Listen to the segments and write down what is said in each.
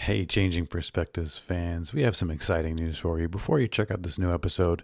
Hey, Changing Perspectives fans, we have some exciting news for you. Before you check out this new episode,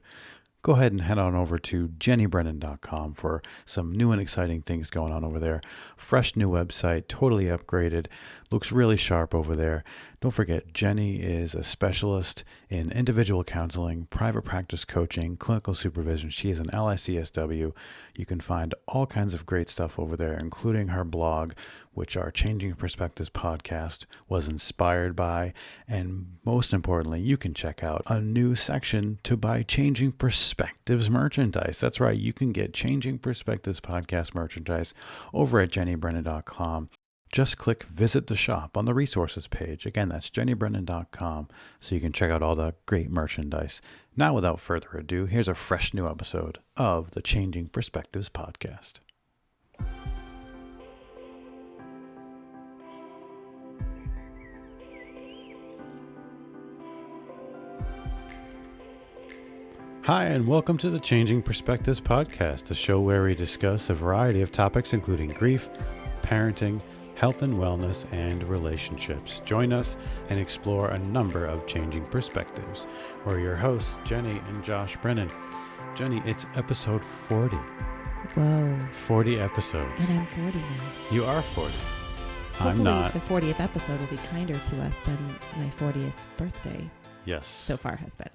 go ahead and head on over to jennybrennan.com for some new and exciting things going on over there. Fresh new website, totally upgraded, looks really sharp over there. Don't forget, Jenni is a specialist in individual counseling, private practice coaching, clinical supervision. She is an LICSW. You can find all kinds of great stuff over there, including her blog, which our Changing Perspectives podcast was inspired by. And most importantly, you can check out a new section to buy Changing Perspectives merchandise. That's right, you can get Changing Perspectives podcast merchandise over at jennybrennan.com. Just click Visit the Shop on the resources page. Again, that's jennybrennan.com, so you can check out all the great merchandise. Now, without further ado, here's a fresh new episode of the Changing Perspectives podcast. Hi, and welcome to the Changing Perspectives podcast, a show where we discuss a variety of topics including grief, parenting, health and wellness, and relationships. Join us and explore a number of changing perspectives. We're your hosts, Jenni and Josh Brennan. Jenni, it's episode 40. Whoa. 40 episodes. And I'm 40 now. You are 40. Hopefully I'm not. The 40th episode will be kinder to us than my 40th birthday Yes. so far has been.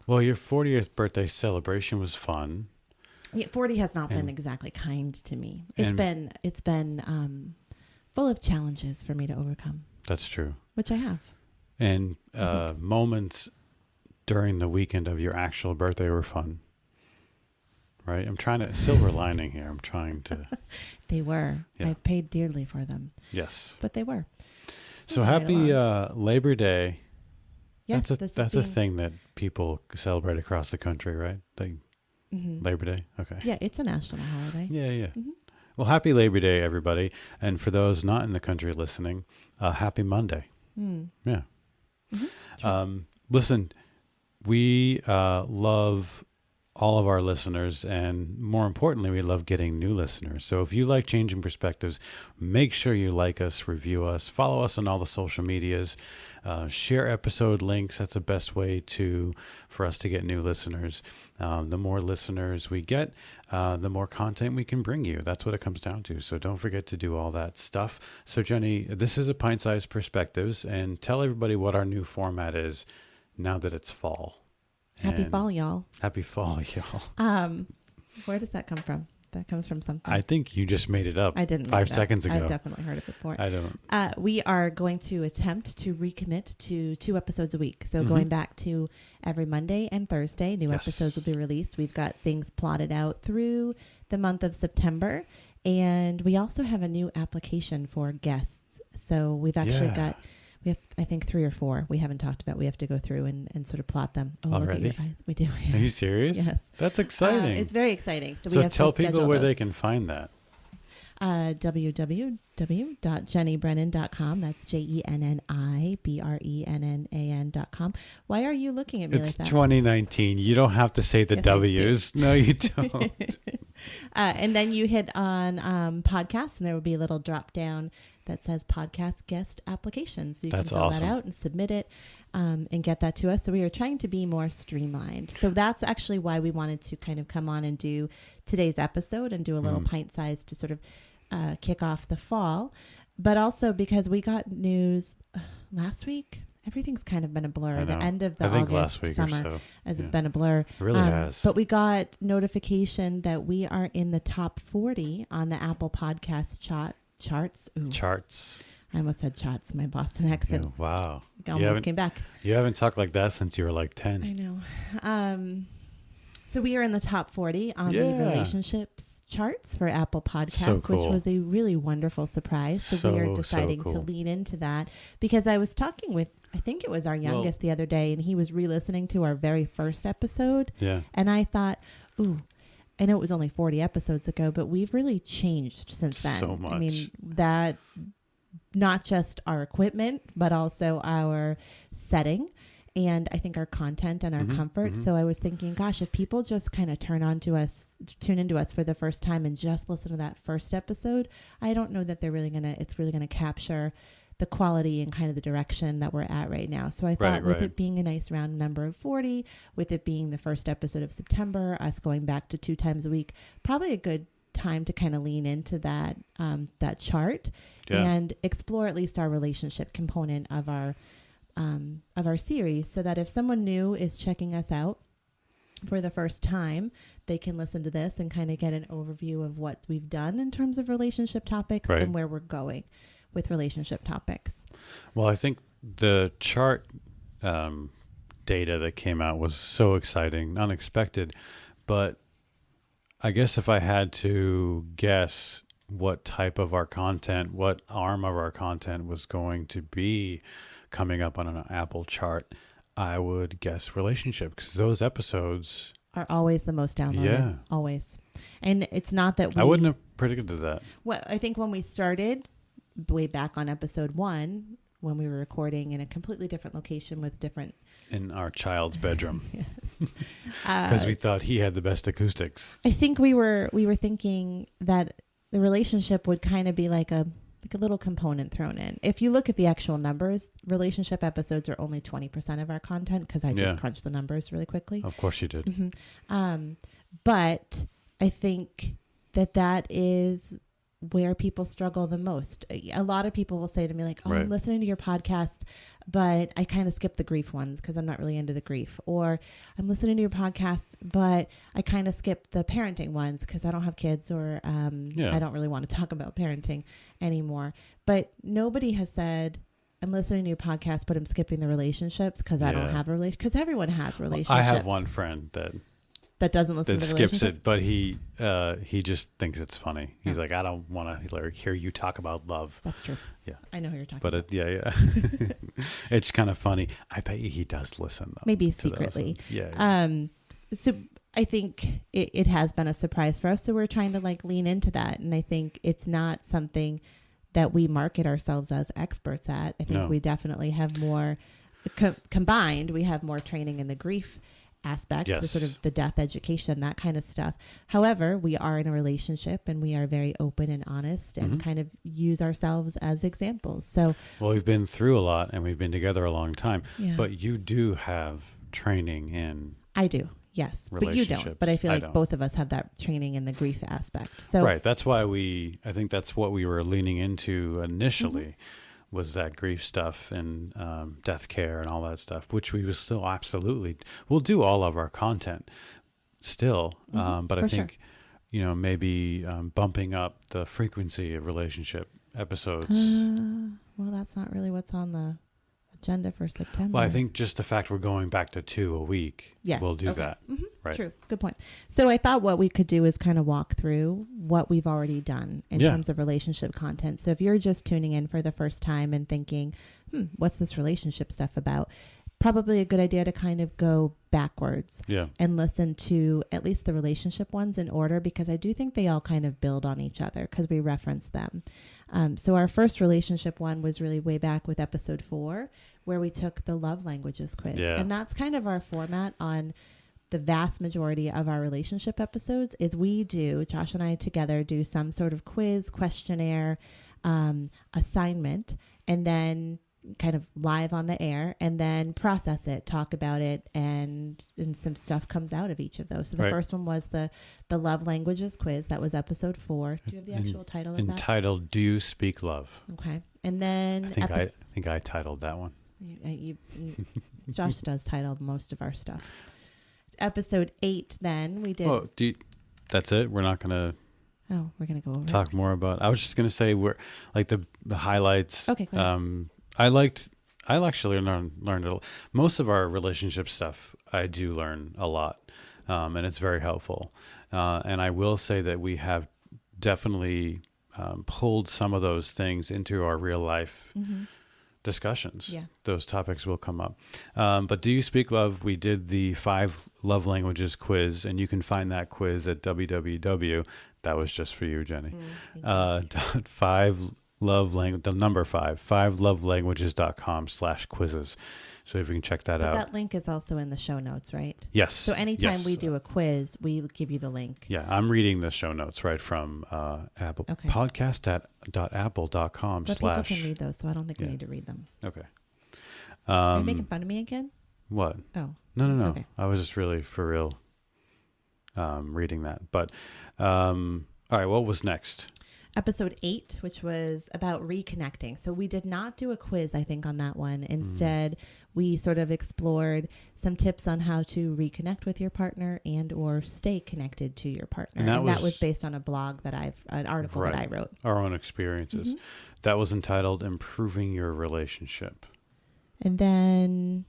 Well, your 40th birthday celebration was fun. Yeah, 40 has not been exactly kind to me. It's been full of challenges for me to overcome. That's true. Which I have. And moments during the weekend of your actual birthday were fun. Right? I'm trying to, silver lining here. I'm trying to. They were. Yeah. I've paid dearly for them. Yes. But they were. So happy Labor Day. Yes, that's a thing that people celebrate across the country, right? Mm-hmm. Labor Day? Okay. Yeah, it's a national holiday. Yeah. Mm-hmm. Well, happy Labor Day, everybody. And for those not in the country listening, happy Monday. Mm. Yeah. Mm-hmm. Listen, we love all of our listeners, and more importantly, we love getting new listeners. So if you like Changing Perspectives, make sure you like us, review us, follow us on all the social medias, share episode links. That's the best way for us to get new listeners. The more listeners we get, the more content we can bring you. That's what it comes down to. So don't forget to do all that stuff. So Jenni, this is a Pint-Sized Perspectives, and tell everybody what our new format is now that it's fall. Happy fall, y'all. Happy fall, y'all. Where does that come from? That comes from something. I think you just made it up. I didn't. 5 seconds ago. I've definitely heard it before. I don't. We are going to attempt to recommit to 2 episodes a week. So going back to every Monday and Thursday, new episodes will be released. We've got things plotted out through the month of September. And we also have a new application for guests. So we've actually got... We have, I think, 3 or 4 we haven't talked about. We have to go through and sort of plot them. Oh, already? Look at your eyes. We do. Yes. Are you serious? Yes. That's exciting. It's very exciting. So we have tell to people where those. they can find that. www.jennybrennan.com. That's JENNIBRENNAN.com. Why are you looking at me like that? It's 2019. You don't have to say the W's. No, you don't. And then you hit on podcasts, and there will be a little drop down that says podcast guest application. So you can fill that out and submit it and get that to us. So we are trying to be more streamlined. So that's actually why we wanted to kind of come on and do today's episode and do a little pint size to sort of kick off the fall. But also because we got news last week. Everything's kind of been a blur. The end of the August summer has been a blur. It really has. But we got notification that we are in the top 40 on the Apple Podcast charts. Ooh. Charts. I almost said charts, my Boston accent. Yeah, wow. It almost came back. You haven't talked like that since you were like 10. I know. So we are in the top 40 on the relationships charts for Apple Podcasts, which was a really wonderful surprise. So we are deciding to lean into that because I was talking with, I think it was our youngest the other day, and he was re-listening to our very first episode. Yeah. And I thought, ooh, I know it was only 40 episodes ago, but we've really changed since then. So much. I mean, that not just our equipment, but also our setting. And I think our content and our comfort. So I was thinking, gosh, if people just kind of tune into us for the first time and just listen to that first episode, I don't know that it's really going to capture the quality and kind of the direction that we're at right now. So I thought with it being a nice round number of 40, with it being the first episode of September, us going back to 2 times a week, probably a good time to kind of lean into that that chart and explore at least our relationship component of our series, so that if someone new is checking us out for the first time, they can listen to this and kind of get an overview of what we've done in terms of relationship topics and where we're going with relationship topics. Well, I think the chart data that came out was so exciting, unexpected, but I guess if I had to guess what type of our content, what arm of our content was going to be coming up on an Apple chart, I would guess relationship, because those episodes are always the most downloaded. Always. And it's not that I wouldn't have predicted that. Well, I think when we started way back on episode 1, when we were recording in a completely different location with different... In our child's bedroom. Yes. Because we thought he had the best acoustics. I think we were thinking that the relationship would kind of be like a little component thrown in. If you look at the actual numbers, relationship episodes are only 20% of our content, because I just crunched the numbers really quickly. Of course you did. Mm-hmm. But I think that is where people struggle the most. A lot of people will say to me like, oh, I'm listening to your podcast, but I kind of skip the grief ones because I'm not really into the grief. Or I'm listening to your podcast, but I kind of skip the parenting ones because I don't have kids, or I don't really want to talk about parenting anymore. But nobody has said, I'm listening to your podcast, but I'm skipping the relationships because I don't have a relationship. Because everyone has relationships. I have one friend that doesn't listen to the skips it, but he just thinks it's funny. He's like, I don't want to hear you talk about love. That's true. Yeah, I know who you're talking about. But it's kind of funny. I bet he does listen, though. Maybe secretly. Yeah. So I think it has been a surprise for us. So we're trying to like lean into that, and I think it's not something that we market ourselves as experts at. I think we definitely have more combined. We have more training in the grief aspect, the sort of the death education, that kind of stuff. However, we are in a relationship, and we are very open and honest, and kind of use ourselves as examples. So, well, we've been through a lot, and we've been together a long time. But you do have training in. I do, yes, but you don't. But I feel like both of us have that training in the grief aspect. So that's why I think that's what we were leaning into initially. Was that grief stuff and death care and all that stuff, which we will still we'll do all of our content still. But I think, maybe bumping up the frequency of relationship episodes. Well, that's not really what's on the agenda for September. Well, I think just the fact we're going back to 2 a week, we'll do that. Right. True. Good point. So I thought what we could do is kind of walk through what we've already done in terms of relationship content. So if you're just tuning in for the first time and thinking, what's this relationship stuff about? Probably a good idea to kind of go backwards and listen to at least the relationship ones in order, because I do think they all kind of build on each other because we reference them. So our first relationship one was really way back with episode 4, where we took the love languages quiz. And that's kind of our format on the vast majority of our relationship episodes. Is Josh and I together do some sort of quiz, questionnaire, assignment, and then kind of live on the air, and then process it, talk about it, and some stuff comes out of each of those. So the first one was the love languages quiz. That was episode 4. Do you have the actual title of that? Entitled Do You Speak Love? Okay. And then I think I titled that one. Josh does title most of our stuff. Episode 8, then we did. Oh, that's it? We're not going to. Oh, we're going to go over talk more about. I was just going to say we're like the highlights. Okay. Go ahead. I actually learned a lot. Most of our relationship stuff I do learn a lot, and it's very helpful. And I will say that we have definitely pulled some of those things into our real life discussions. Yeah. Those topics will come up. But Do You Speak Love? We did the 5 love languages quiz, and you can find that quiz at www. That was just for you, Jenny. 5 the number 5lovelanguages.com/quizzes. So if you can check that out. That link is also in the show notes, right? Yes. So anytime we do a quiz, we give you the link. Yeah, I'm reading the show notes right from Apple. Okay. Podcast.apple.com/. But people can read those, so I don't think we need to read them. Okay. Are you making fun of me again? What? Oh. No. Okay. I was just really for real reading that. But all right, what was next? Episode 8, which was about reconnecting. So we did not do a quiz, I think, on that one. Instead, we sort of explored some tips on how to reconnect with your partner and or stay connected to your partner. And that was based on a blog that an article that I wrote. Our own experiences. That was entitled Improving Your Relationship. And then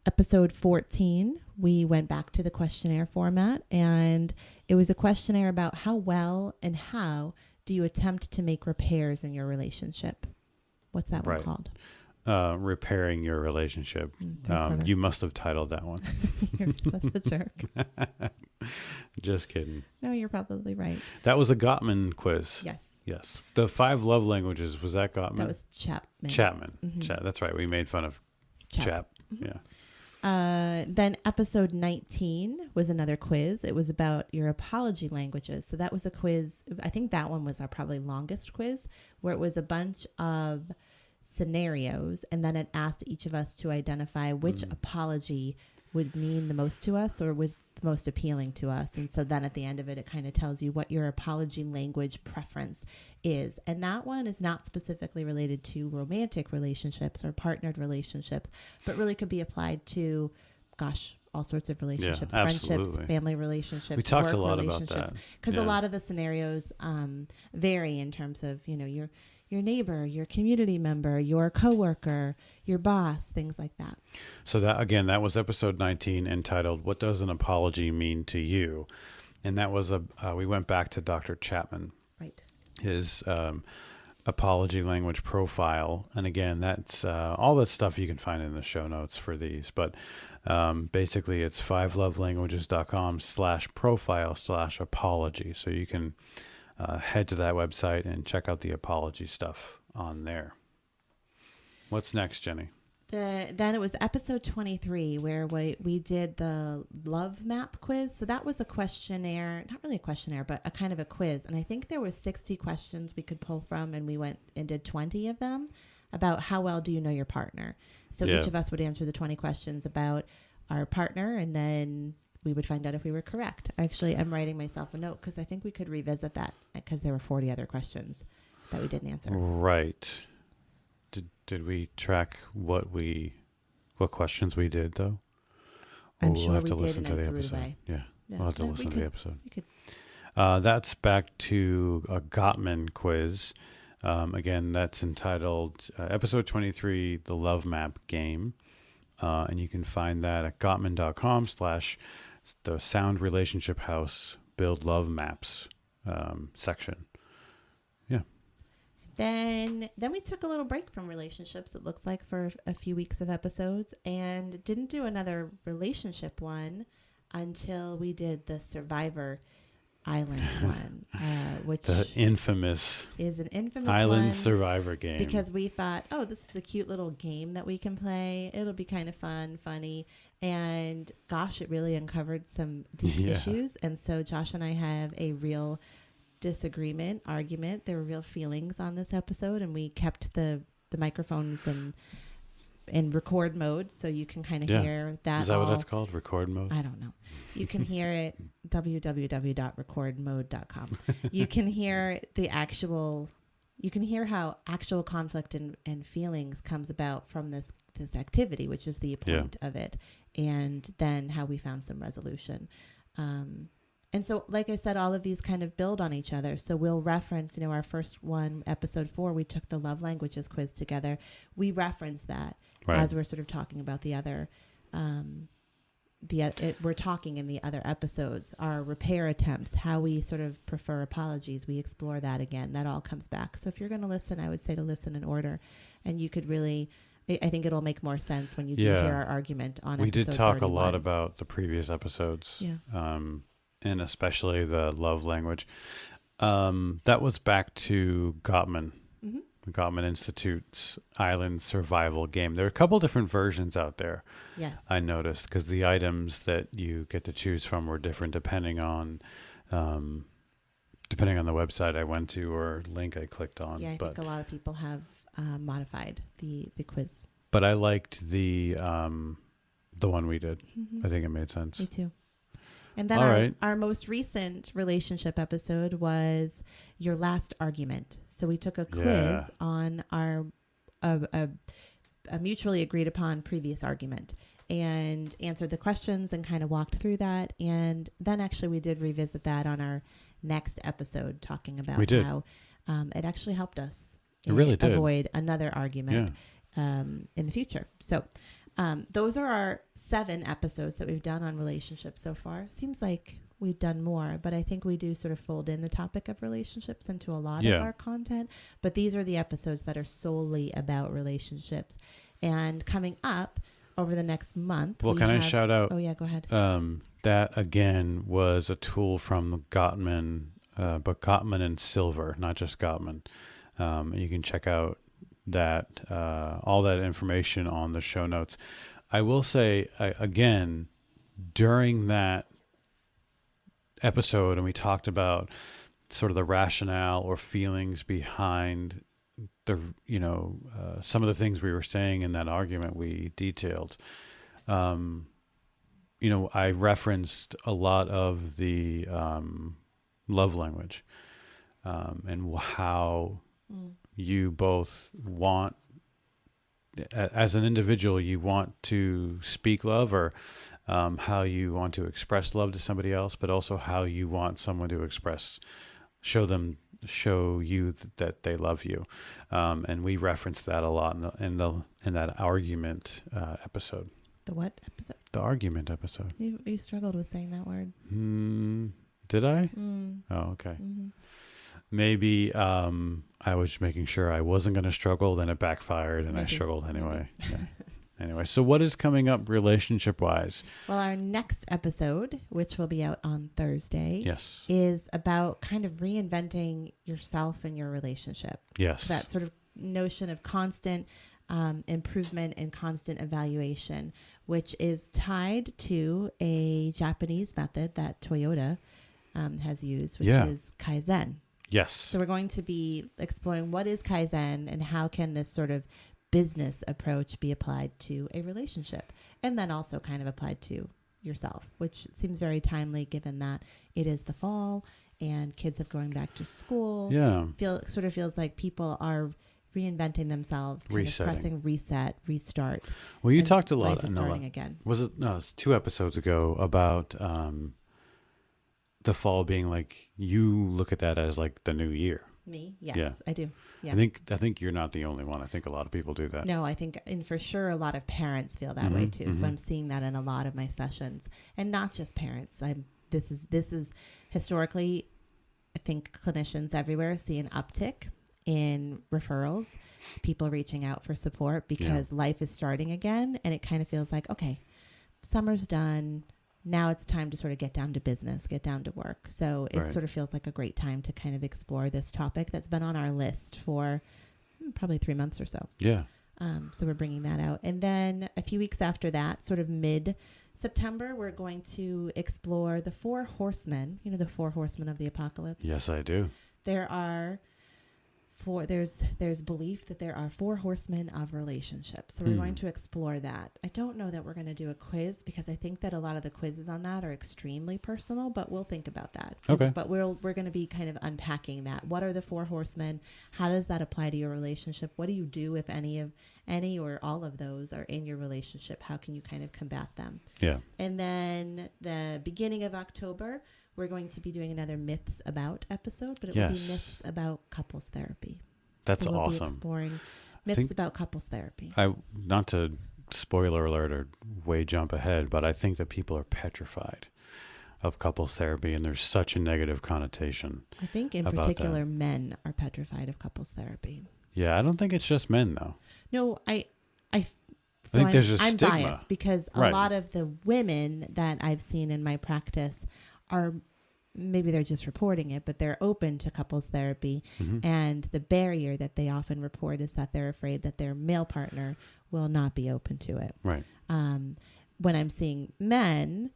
episode 14, we went back to the questionnaire format, and it was a questionnaire about how well and how do you attempt to make repairs in your relationship. What's that one called? Repairing your relationship. You must have titled that one. You're such a jerk. Just kidding. No, you're probably right. That was a Gottman quiz. Yes. The 5 love languages, was that Gottman? That was Chapman. That's right. We made fun of Chap. Yeah. Then episode 19 was another quiz. It was about your apology languages. So that was a quiz. I think that one was our probably longest quiz, where it was a bunch of scenarios, and then it asked each of us to identify which apology would mean the most to us or was the most appealing to us. And so then at the end of it, it kind of tells you what your apology language preference is. And that one is not specifically related to romantic relationships or partnered relationships, but really could be applied to, all sorts of relationships, friendships, family relationships. We talked a lot about that. Because a lot of the scenarios vary in terms of, your neighbor, your community member, your coworker, your boss, things like that. So that was episode 19, entitled "What Does an Apology Mean to You?" And that was we went back to Dr. Chapman, right? His apology language profile, and again, that's all that stuff you can find in the show notes for these. But basically, it's 5lovelanguages.com/profile/apology, so you can head to that website and check out the apology stuff on there. What's next, Jenny? Then it was episode 23 where we did the love map quiz. So that was a questionnaire, not really a questionnaire, but a kind of a quiz. And I think there was 60 questions we could pull from, and we went and did 20 of them about how well do you know your partner. So each of us would answer the 20 questions about our partner, and then we would find out if we were correct. Actually, I'm writing myself a note because I think we could revisit that because there were 40 other questions that we didn't answer. Right. Did we track what questions we did, though? I'm sure we did, and I threw it away. Yeah. We'll have to listen to the episode. We could. That's back to a Gottman quiz. Again, that's entitled episode 23, The Love Map Game. And you can find that at gottman.com/ the Sound Relationship House Build Love Maps section. Yeah. Then we took a little break from relationships, it looks like, for a few weeks of episodes, and didn't do another relationship one until we did the Survivor Island one, which the infamous is an infamous Island one Survivor game. Because we thought, this is a cute little game that we can play. It'll be kind of fun, funny. And gosh, it really uncovered some deep issues. And so Josh and I have a real argument. There were real feelings on this episode, and we kept the microphones in record mode, so you can kind of hear that. Is that what that's called? Record mode? I don't know. You can hear it, www.recordmode.com. You can hear you can hear how actual conflict and feelings comes about from this activity, which is the point of it, and then how we found some resolution. And so, like I said, all of these kind of build on each other. So we'll reference, our first one, episode 4, we took the love languages quiz together. We reference that as we're sort of talking about the other, we're talking in the other episodes, our repair attempts, how we sort of prefer apologies. We explore that again. That all comes back. So if you're going to listen, I would say to listen in order. And you could really, I think it'll make more sense when you do hear our argument on episode 31. We did talk a lot about the previous episodes. Yeah. And especially the love language. That was back to Gottman. Mm-hmm. the Gottman Institute's Island Survival Game. There are a couple different versions out there. Yes. I noticed because the items that you get to choose from were different depending on the website I went to or link I clicked on. Yeah, I think a lot of people have modified the quiz. But I liked the one we did. I think it made sense. Me too. And then our most recent relationship episode was your last argument. So we took a quiz on our a mutually agreed upon previous argument and answered the questions and kind of walked through that. And then actually we did revisit that on our next episode, talking about how it actually helped us avoid another argument in the future. So those are our 7 episodes that we've done on relationships so far. Seems like we've done more, but I think we do sort of fold in the topic of relationships into a lot of our content. But these are the episodes that are solely about relationships. And coming up over the next month. Well, I shout out? Oh, yeah, go ahead. That, again, was a tool from Gottman, but Gottman and Silver, not just Gottman. You can check out that all that information on the show notes. I will say, again, during that episode, and we talked about sort of the rationale or feelings behind the some of the things we were saying in that argument we detailed. I referenced a lot of the love language and how you both want, as an individual, you want to speak love, or how you want to express love to somebody else, but also how you want someone to show you that they love you. And we referenced that a lot in that argument episode. The what episode? The argument episode. You struggled with saying that word. Did I? Oh, okay. Mm-hmm. Maybe I was making sure I wasn't going to struggle, then it backfired, and I struggled anyway. Yeah. Anyway, so what is coming up relationship-wise? Well, our next episode, which will be out on Thursday, is about kind of reinventing yourself and your relationship. Yes. That sort of notion of constant improvement and constant evaluation, which is tied to a Japanese method that Toyota has used, which is Kaizen. Yes. So we're going to be exploring what is Kaizen and how can this sort of business approach be applied to a relationship, and then also kind of applied to yourself, which seems very timely given that it is the fall and kids have going back to school. Yeah. Feels like people are reinventing themselves, kind of pressing reset, restart. Well, you talked a lot. Life is starting again. Was it? No, it's 2 episodes ago about the fall being like, you look at that as like the new year. Me? Yes, I do. Yeah. I think you're not the only one. I think a lot of people do that. No, I think, and for sure, a lot of parents feel that way too. So I'm seeing that in a lot of my sessions, and not just parents. This is historically, I think clinicians everywhere see an uptick in referrals, people reaching out for support because life is starting again, and it kind of feels like, okay, summer's done. Now it's time to sort of get down to business, get down to work. So it sort of feels like a great time to kind of explore this topic that's been on our list for probably 3 months or so. Yeah. So we're bringing that out. And then a few weeks after that, sort of mid-September, we're going to explore the 4 horsemen. You know, the 4 horsemen of the apocalypse? Yes, I do. There's belief that there are 4 horsemen of relationships. So we're going to explore that. I don't know that we're going to do a quiz because I think that a lot of the quizzes on that are extremely personal, but we'll think about that. Okay. But we're going to be kind of unpacking that. What are the 4 horsemen? How does that apply to your relationship? What do you do if any or all of those are in your relationship? How can you kind of combat them? Yeah. And then the beginning of October, we're going to be doing another Myths About episode, but it will be Myths About Couples Therapy. That's so we'll awesome. Be exploring myths about couples therapy. Not to spoiler alert or way jump ahead, but I think that people are petrified of couples therapy, and there's such a negative connotation. I think in particular men are petrified of couples therapy. Yeah, I don't think it's just men though. No, I think there's a I'm stigma. biased because a lot of the women that I've seen in my practice are maybe they're just reporting it, but they're open to couples therapy. And the barrier that they often report is that they're afraid that their male partner will not be open to it. Right. When I'm seeing men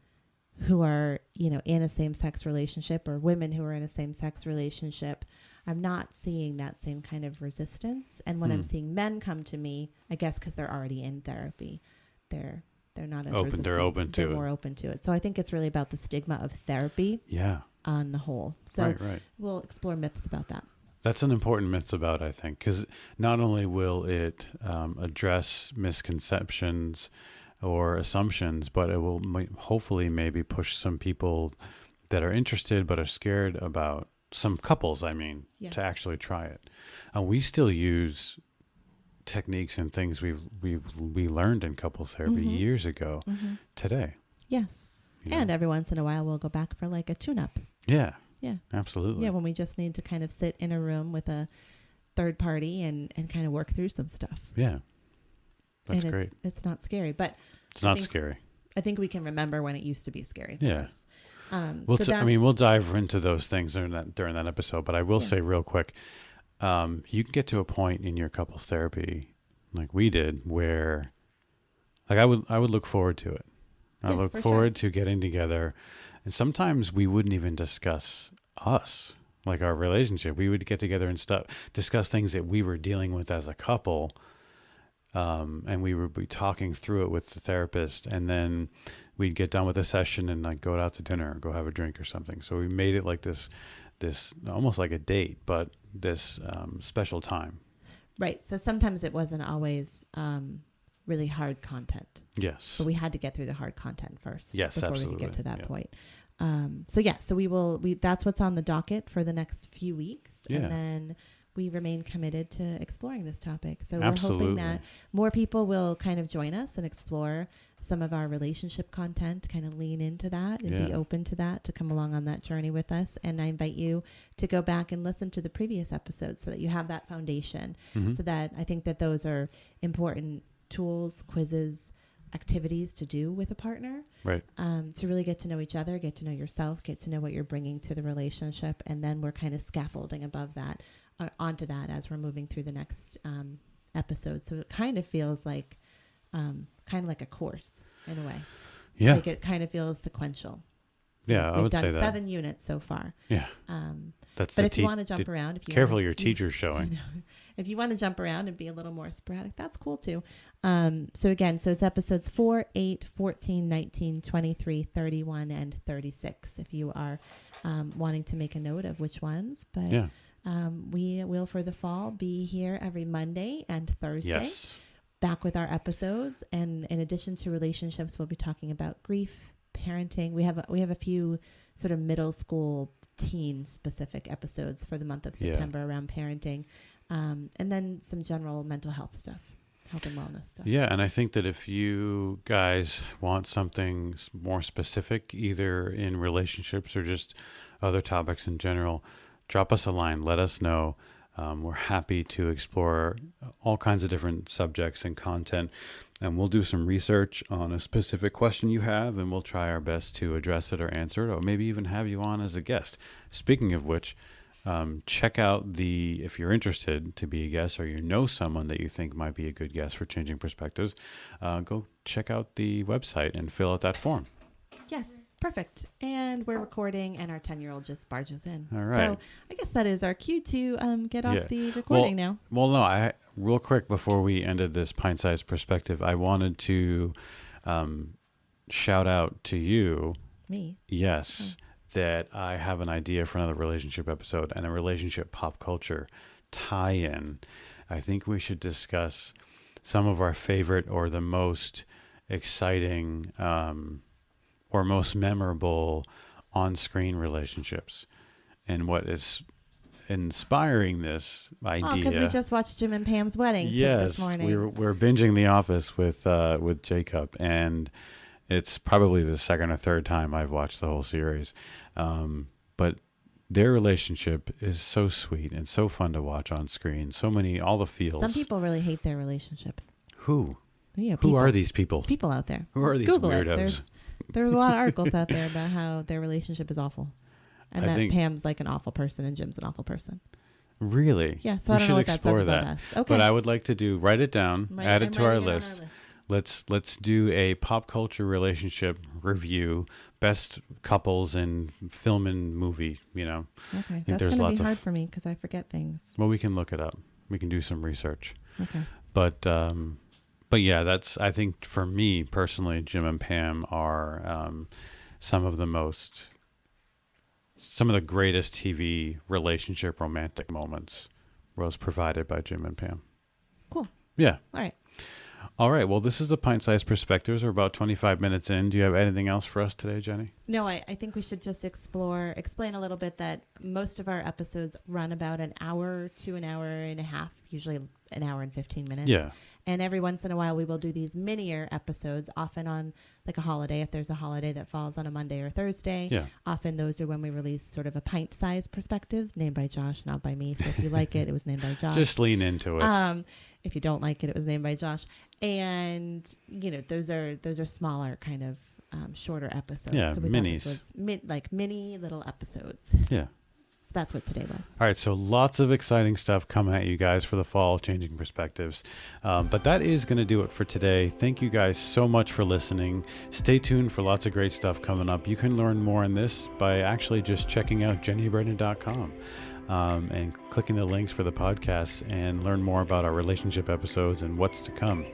who are, in a same-sex relationship, or women who are in a same-sex relationship, I'm not seeing that same kind of resistance. And when I'm seeing men come to me, I guess because they're already in therapy, they're not as resistant. They're open to it. They're more open to it. So I think it's really about the stigma of therapy. Yeah. On the whole. So right. We'll explore myths about that. That's an important myth about, I think, because not only will it address misconceptions or assumptions, but it will hopefully maybe push some people that are interested but are scared about, some couples, to actually try it. We still use techniques and things we learned in couples therapy years ago today. Yes. And every once in a while we'll go back for like a tune-up. Yeah. Yeah. Absolutely. Yeah, when we just need to kind of sit in a room with a third party and kind of work through some stuff. Yeah. That's great. It's not scary, but it's not scary. I think we can remember when it used to be scary. Yeah. We'll dive into those things during that episode, but I will say real quick, you can get to a point in your couples therapy like we did where like I would look forward to it. I look forward to getting together, and sometimes we wouldn't even discuss us, like our relationship. We would get together and discuss things that we were dealing with as a couple, and we would be talking through it with the therapist, and then we'd get done with the session and like go out to dinner or go have a drink or something. So we made it like this almost like a date, but this special time. Right. So sometimes it wasn't always really hard content. Yes. But we had to get through the hard content first. Yes, before absolutely. we could get to that point. So we that's what's on the docket for the next few weeks. Yeah. And then we remain committed to exploring this topic. So Absolutely. we're hoping that more people will kind of join us and explore some of our relationship content, kind of lean into that and be open to that, to come along on that journey with us. And I invite you to go back and listen to the previous episodes so that you have that foundation. So that I think that those are important tools, quizzes, activities to do with a partner. Right. To really get to know each other, get to know yourself, get to know what you're bringing to the relationship. And then we're kind of scaffolding above that, onto that as we're moving through the next episode. So it kind of feels like a course in a way. Yeah. Like it kind of feels sequential. Yeah, I would say that. We've done 7 units so far. Yeah. But if you want to jump around, your teacher's showing. If you want to jump around and be a little more sporadic, that's cool too. So it's episodes 4, 8, 14, 19, 23, 31, and 36. If you are wanting to make a note of which ones, but we will for the fall be here every Monday and Thursday. Yes. Back with our episodes, and in addition to relationships, we'll be talking about grief, parenting. We have a few sort of middle school teen specific episodes for the month of September around parenting, and then some general mental health stuff, health and wellness stuff. Yeah, and I think that if you guys want something more specific, either in relationships or just other topics in general, drop us a line. Let us know. We're happy to explore all kinds of different subjects and content, and we'll do some research on a specific question you have, and we'll try our best to address it or answer it, or maybe even have you on as a guest. Speaking of which, check out if you're interested to be a guest, or you know someone that you think might be a good guest for Changing Perspectives, go check out the website and fill out that form. Yes. Perfect. And we're recording, and our 10-year-old just barges in. All right. So I guess that is our cue to get off the recording now. Well, no, real quick before we ended this pint-sized perspective, I wanted to shout out to you. Me? Yes. That I have an idea for another relationship episode and a relationship pop culture tie-in. I think we should discuss some of our favorite or the most exciting or most memorable on-screen relationships, and what is inspiring this idea. Oh, because we just watched Jim and Pam's wedding this morning. We're binging The Office with Jacob, and it's probably the second or third time I've watched the whole series. But their relationship is so sweet and so fun to watch on screen. All the feels. Some people really hate their relationship. Who? Yeah, Who are these people? People out there. Who are these Google weirdos? There's a lot of articles out there about how their relationship is awful. And that Pam's like an awful person and Jim's an awful person. Really? Yeah, so I don't know what that says about us. Okay. But I would like to write it down, add it to our list. Let's do a pop culture relationship review, best couples in film and movie, Okay, that's going to be hard for me because I forget things. Well, we can look it up. We can do some research. Okay. But yeah, I think for me personally, Jim and Pam are some of the greatest TV relationship romantic moments was provided by Jim and Pam. Cool. Yeah. All right. Well, this is the Pint-Sized Perspectives. We're about 25 minutes in. Do you have anything else for us today, Jenny? No, I think we should just explain a little bit that most of our episodes run about an hour to an hour and a half, usually an hour and 15 minutes. Yeah. And every once in a while, we will do these minier episodes, often on like a holiday. If there's a holiday that falls on a Monday or Thursday, often those are when we release sort of a pint-sized perspective, named by Josh, not by me. So if you like it, it was named by Josh. Just lean into it. If you don't like it, it was named by Josh. And those are smaller kind of shorter episodes. Yeah, so we minis. Thought this was like mini little episodes. Yeah. So that's what today was. All right, so lots of exciting stuff coming at you guys for the fall, Changing Perspectives. But that is going to do it for today. Thank you guys so much for listening. Stay tuned for lots of great stuff coming up. You can learn more on this by actually just checking out JennyandBrendan.com. And clicking the links for the podcast and learn more about our relationship episodes and what's to come.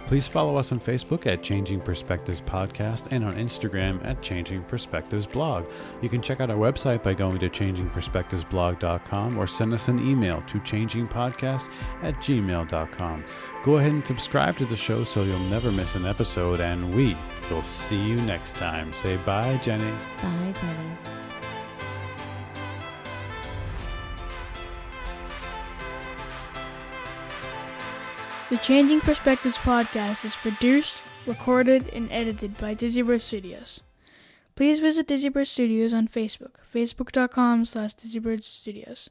Please follow us on Facebook at Changing Perspectives Podcast and on Instagram at Changing Perspectives Blog. You can check out our website by going to changingperspectivesblog.com or send us an email to changingpodcast@gmail.com. Go ahead and subscribe to the show so you'll never miss an episode, and we will see you next time. Say bye, Jenny. Bye, Jenny. The Changing Perspectives podcast is produced, recorded, and edited by Dizzy Studios. Please visit Dizzy Studios on Facebook, facebook.com/DizzyBird Studios.